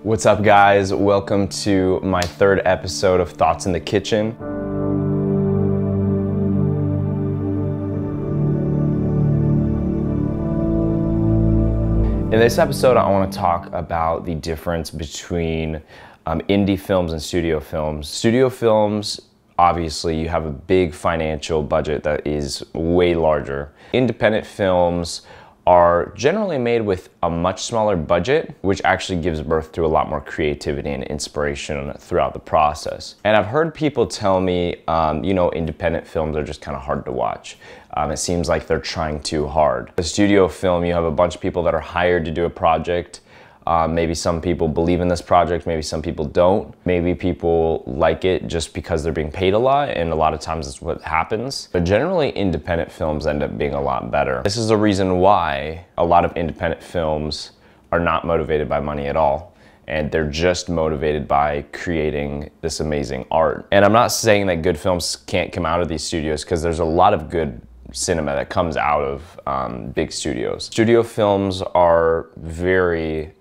What's up, guys? Welcome to my third episode of Thoughts in the Kitchen. In this episode, I want to talk about the difference between indie films and studio films. Studio films, obviously, you have a big financial budget that is way larger. Independent films are generally made with a much smaller budget, which actually gives birth to a lot more creativity and inspiration throughout the process. And I've heard people tell me, independent films are just kind of hard to watch. It seems like they're trying too hard. The studio film, you have a bunch of people that are hired to do a project. Maybe some people believe in this project, maybe some people don't. Maybe people like it just because they're being paid a lot, and a lot of times that's what happens. But generally, independent films end up being a lot better. This is the reason why a lot of independent films are not motivated by money at all, and they're just motivated by creating this amazing art. And I'm not saying that good films can't come out of these studios, because there's a lot of good cinema that comes out of big studios. Studio films are very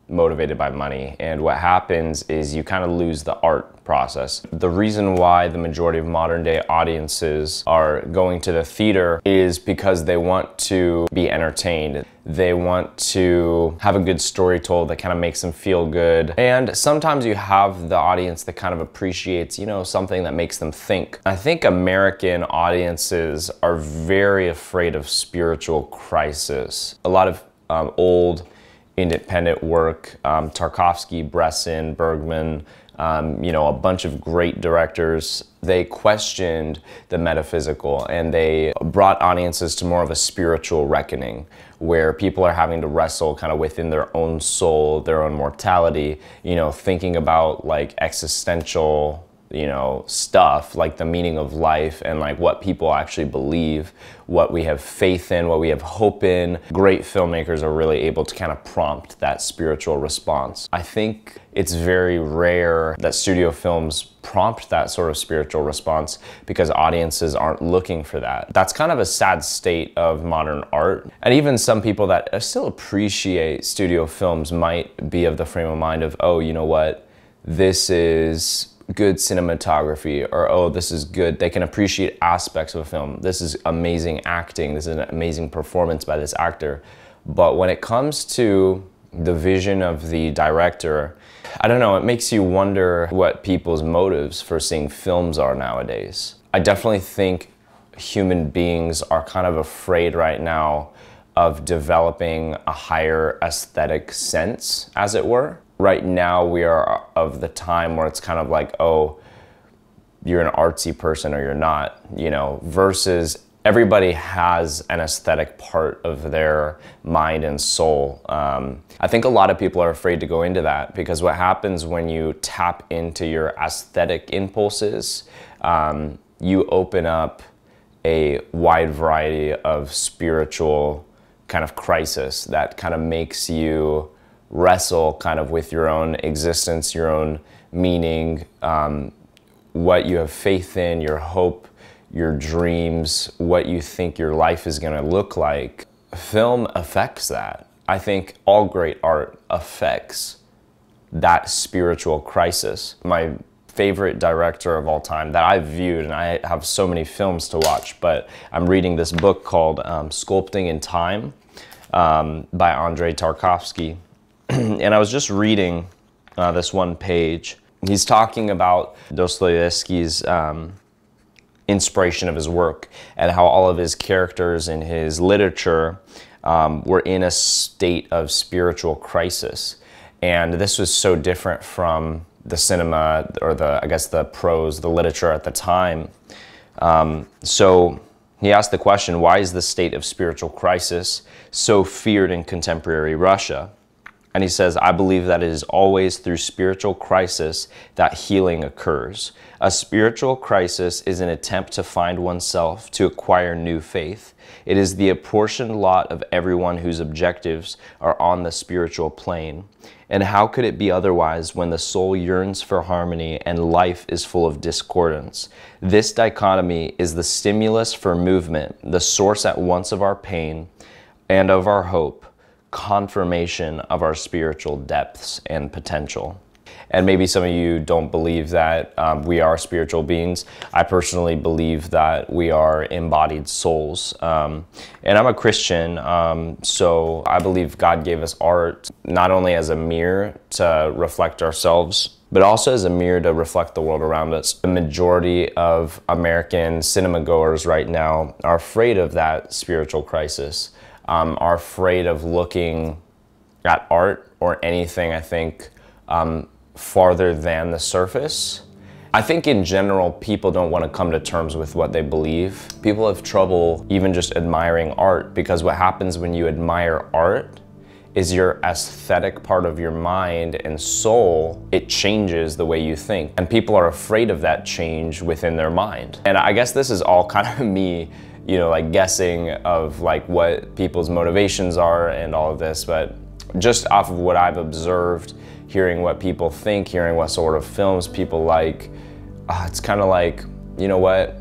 motivated by money, and what happens is you kind of lose the art process. The reason why the majority of modern day audiences are going to the theater is because they want to be entertained. They want to have a good story told that kind of makes them feel good. And sometimes you have the audience that kind of appreciates, something that makes them think. I think American audiences are very afraid of spiritual crisis. A lot of old independent work, Tarkovsky, Bresson, Bergman, a bunch of great directors, they questioned the metaphysical, and they brought audiences to more of a spiritual reckoning, where people are having to wrestle kind of within their own soul, their own mortality, thinking about like existential stuff, like the meaning of life and like what people actually believe, what we have faith in, what we have hope in. Great filmmakers are really able to kind of prompt that spiritual response. I think it's very rare that studio films prompt that sort of spiritual response because audiences aren't looking for that. That's kind of a sad state of modern art. And even some people that still appreciate studio films might be of the frame of mind of, oh, you know what, this is good cinematography, or oh, this is good. They can appreciate aspects of a film. This is amazing acting. This is an amazing performance by this actor. But when it comes to the vision of the director, I don't know, it makes you wonder what people's motives for seeing films are nowadays. I definitely think human beings are kind of afraid right now of developing a higher aesthetic sense, as it were. Right now, we are of the time where it's kind of like, oh, you're an artsy person or you're not, versus everybody has an aesthetic part of their mind and soul. I think a lot of people are afraid to go into that, because what happens when you tap into your aesthetic impulses, you open up a wide variety of spiritual kind of crisis that kind of makes you wrestle kind of with your own existence, your own meaning, what you have faith in, your hope, your dreams, what you think your life is going to look like. Film affects that. I think all great art affects that spiritual crisis. My favorite director of all time that I've viewed, and I have so many films to watch, but I'm reading this book called Sculpting in Time by Andrei Tarkovsky. And I was just reading this one page. He's talking about Dostoevsky's inspiration of his work, and how all of his characters in his literature were in a state of spiritual crisis. And this was so different from the cinema, or the prose, the literature at the time. So he asked the question, why is the state of spiritual crisis so feared in contemporary Russia? And he says, I believe that it is always through spiritual crisis that healing occurs. A spiritual crisis is an attempt to find oneself, to acquire new faith. It is the apportioned lot of everyone whose objectives are on the spiritual plane. And how could it be otherwise when the soul yearns for harmony and life is full of discordance? This dichotomy is the stimulus for movement, the source at once of our pain and of our hope, confirmation of our spiritual depths and potential. And maybe some of you don't believe that we are spiritual beings. I personally believe that we are embodied souls. And I'm a Christian, so I believe God gave us art not only as a mirror to reflect ourselves, but also as a mirror to reflect the world around us. The majority of American cinema goers right now are afraid of that spiritual crisis, are afraid of looking at art or anything, I think, farther than the surface. I think in general, people don't want to come to terms with what they believe. People have trouble even just admiring art, because what happens when you admire art is your aesthetic part of your mind and soul, it changes the way you think. And people are afraid of that change within their mind. And I guess this is all kind of me, you know, like guessing of like what people's motivations are and all of this, but just off of what I've observed, hearing what people think, hearing what sort of films people like, it's kind of like, you know what,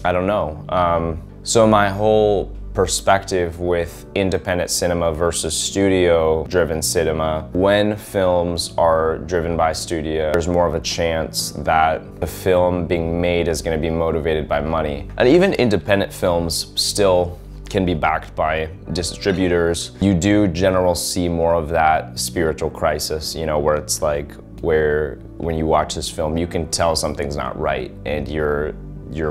I don't know. So my whole perspective with independent cinema versus studio-driven cinema, when films are driven by studio, there's more of a chance that the film being made is going to be motivated by money. And even independent films still can be backed by distributors. You do generally see more of that spiritual crisis, you know, where it's like, where when you watch this film, you can tell something's not right, and your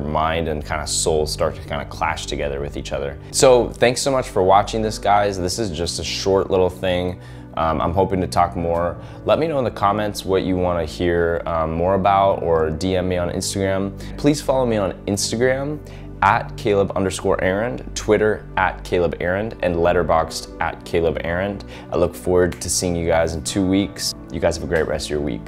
mind and kind of soul start to kind of clash together with each other. So thanks so much for watching this, guys. This is just a short little thing. I'm hoping to talk more. Let me know in the comments what you want to hear more about, or DM me on Instagram. Please follow me on Instagram at Caleb_Arend, Twitter at Caleb Arend, and Letterboxd at Caleb Arend. I look forward to seeing you guys in 2 weeks. You guys have a great rest of your week.